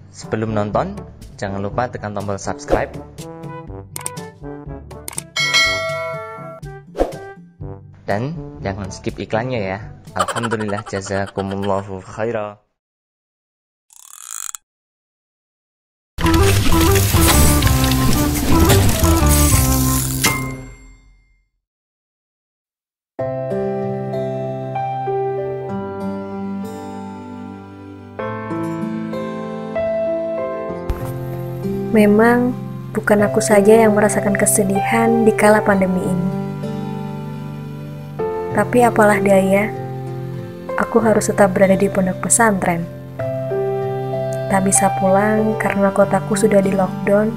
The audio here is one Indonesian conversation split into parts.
Sebelum nonton, jangan lupa tekan tombol subscribe dan jangan skip iklannya ya. Alhamdulillah, jazakumullahu khairan. Memang bukan aku saja yang merasakan kesedihan di kala pandemi ini. Tapi apalah daya, aku harus tetap berada di pondok pesantren. Tak bisa pulang karena kotaku sudah di lockdown,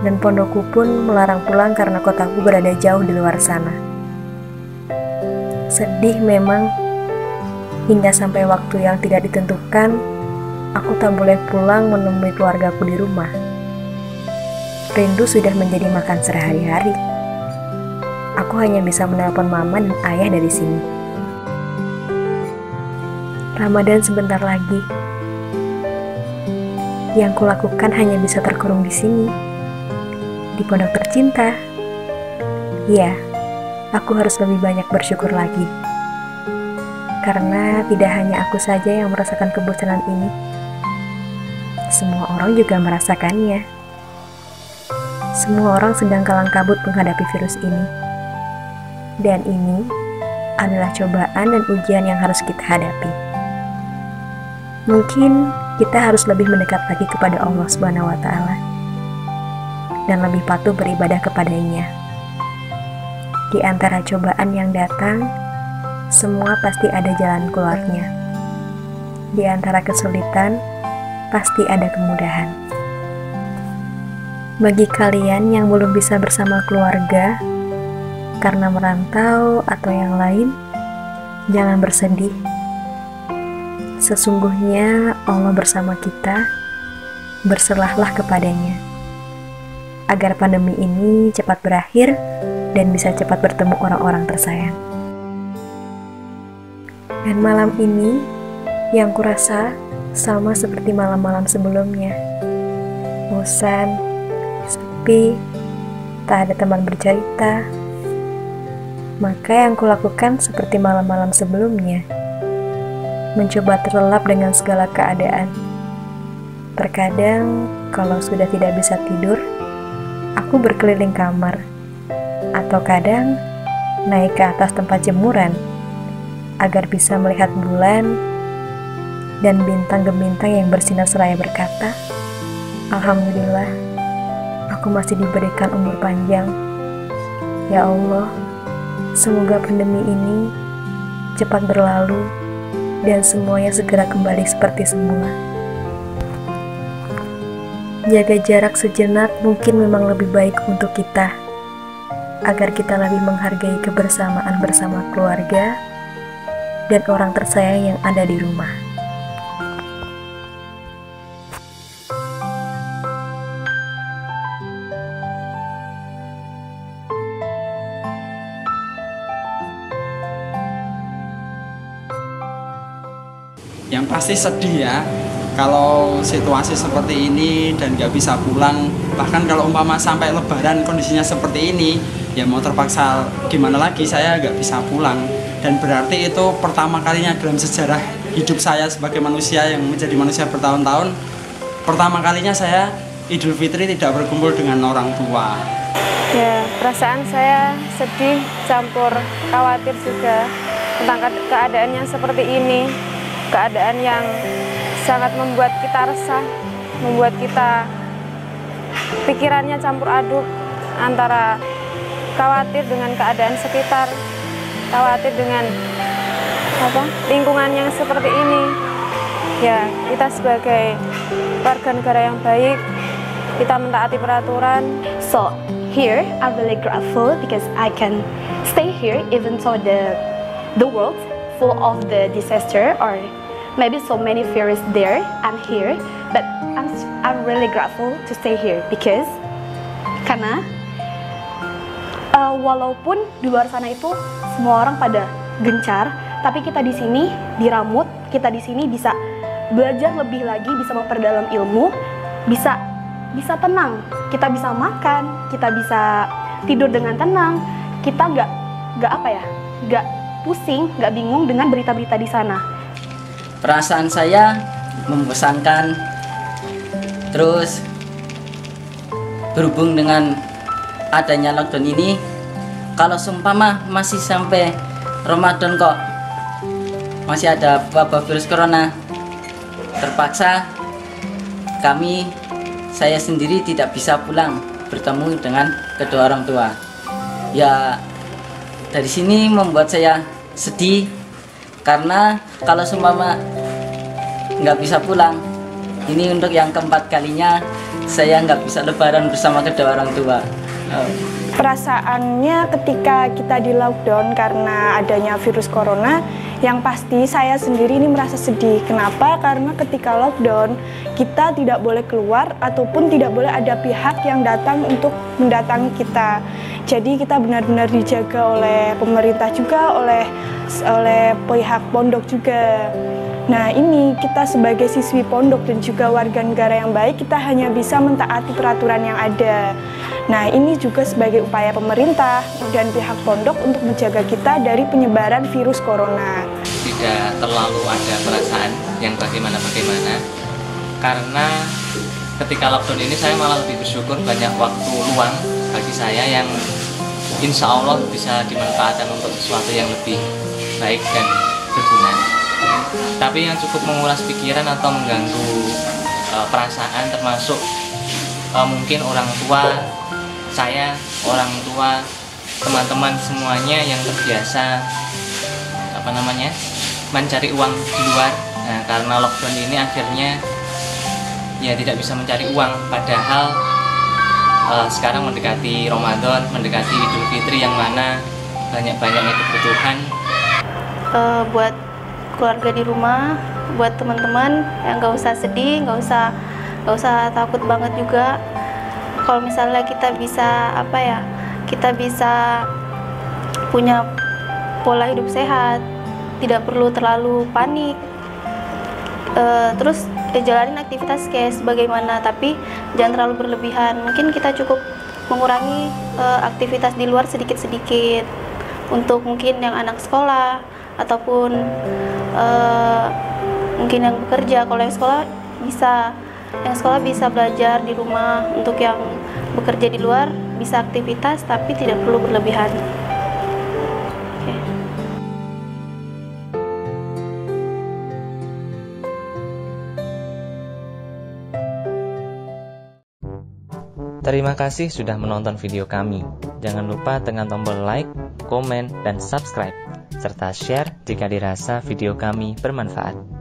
dan pondokku pun melarang pulang karena kotaku berada jauh di luar sana. Sedih memang, hingga sampai waktu yang tidak ditentukan, aku tak boleh pulang menemui keluargaku di rumah. Rindu sudah menjadi makan sehari-hari. Aku hanya bisa menelpon mama dan ayah dari sini. Ramadan sebentar lagi. Yang kulakukan hanya bisa terkurung di sini, di pondok tercinta. Ya, aku harus lebih banyak bersyukur lagi. Karena tidak hanya aku saja yang merasakan kebosanan ini. Semua orang juga merasakannya. Semua orang sedang kalang kabut menghadapi virus ini. Dan ini adalah cobaan dan ujian yang harus kita hadapi. Mungkin kita harus lebih mendekat lagi kepada Allah Subhanahu wa Ta'ala dan lebih patuh beribadah kepadanya. Di antara cobaan yang datang, semua pasti ada jalan keluarnya. Di antara kesulitan, pasti ada kemudahan. Bagi kalian yang belum bisa bersama keluarga karena merantau atau yang lain, jangan bersedih. Sesungguhnya Allah bersama kita, berserahlah kepadanya agar pandemi ini cepat berakhir dan bisa cepat bertemu orang-orang tersayang. Dan malam ini yang kurasa sama seperti malam-malam sebelumnya, bosan, sepi, tak ada teman bercerita. Maka yang kulakukan seperti malam-malam sebelumnya, mencoba terlelap dengan segala keadaan. Terkadang kalau sudah tidak bisa tidur, aku berkeliling kamar, atau kadang naik ke atas tempat jemuran agar bisa melihat bulan dan bintang gemintang yang bersinar seraya berkata, Alhamdulillah, aku masih diberikan umur panjang. Ya Allah, semoga pandemi ini cepat berlalu dan semuanya segera kembali seperti semula. Jaga jarak sejenak mungkin memang lebih baik untuk kita, agar kita lebih menghargai kebersamaan bersama keluarga dan orang tersayang yang ada di rumah. Yang pasti sedih ya, kalau situasi seperti ini dan gak bisa pulang. Bahkan kalau umpama sampai lebaran kondisinya seperti ini, ya mau terpaksa gimana lagi, saya gak bisa pulang. Dan berarti itu pertama kalinya dalam sejarah hidup saya sebagai manusia yang menjadi manusia bertahun-tahun, pertama kalinya saya Idul Fitri tidak berkumpul dengan orang tua. Ya, perasaan saya sedih campur khawatir juga tentang keadaan yang seperti ini. Keadaan yang sangat membuat kita resah, membuat kita pikirannya campur aduk antara khawatir dengan keadaan sekitar, khawatir dengan lingkungan yang seperti ini. Ya, kita sebagai warga negara yang baik, kita mentaati peraturan. So here I'm really grateful because I can stay here even though the world full of the disaster or maybe so many fears there. I'm here, but I'm really grateful to stay here because karena walaupun di luar sana itu semua orang pada gencar, tapi kita di sini diramut, kita di sini bisa belajar lebih lagi, bisa memperdalam ilmu, bisa tenang, kita bisa makan, kita bisa tidur dengan tenang, kita nggak pusing, nggak bingung dengan berita-berita di sana. Perasaan saya membosankan, terus berhubung dengan adanya lockdown ini, kalau seumpama masih sampai Ramadan kok masih ada wabah virus corona, terpaksa saya sendiri tidak bisa pulang bertemu dengan kedua orang tua. Ya, dari sini membuat saya sedih, karena kalau seumpama nggak bisa pulang, ini untuk yang keempat kalinya saya nggak bisa lebaran bersama kedua orang tua. Perasaannya ketika kita di lockdown karena adanya virus corona, yang pasti saya sendiri ini merasa sedih. Kenapa? Karena ketika lockdown kita tidak boleh keluar ataupun tidak boleh ada pihak yang datang untuk mendatangi kita. Jadi kita benar-benar dijaga oleh pemerintah juga, oleh pihak pondok juga. Nah, ini kita sebagai siswi pondok dan juga warga negara yang baik, kita hanya bisa mentaati peraturan yang ada. Nah, ini juga sebagai upaya pemerintah dan pihak pondok untuk menjaga kita dari penyebaran virus corona. Tidak terlalu ada perasaan yang bagaimana-bagaimana, karena ketika lockdown ini saya malah lebih bersyukur banyak waktu luang bagi saya yang insya Allah bisa dimanfaatkan untuk sesuatu yang lebih baik dan berguna. Tapi yang cukup menguras pikiran atau mengganggu perasaan termasuk mungkin orang tua saya, orang tua, teman-teman semuanya yang terbiasa mencari uang di luar. Nah, karena lockdown ini akhirnya ya tidak bisa mencari uang, padahal sekarang mendekati Ramadan, mendekati Idul Fitri yang mana banyak-banyaknya kebutuhan. Buat keluarga di rumah, buat teman-teman yang nggak usah sedih, nggak usah takut banget juga. Kalau misalnya kita bisa punya pola hidup sehat, tidak perlu terlalu panik, terus jalanin aktivitas kayak sebagaimana, tapi jangan terlalu berlebihan. Mungkin kita cukup mengurangi aktivitas di luar sedikit-sedikit, untuk mungkin yang anak sekolah ataupun mungkin yang bekerja. Kalau yang sekolah bisa belajar di rumah, untuk yang bekerja di luar bisa aktivitas tapi tidak perlu berlebihan. Terima kasih sudah menonton video kami. Jangan lupa tekan tombol like, komen, dan subscribe, serta share jika dirasa video kami bermanfaat.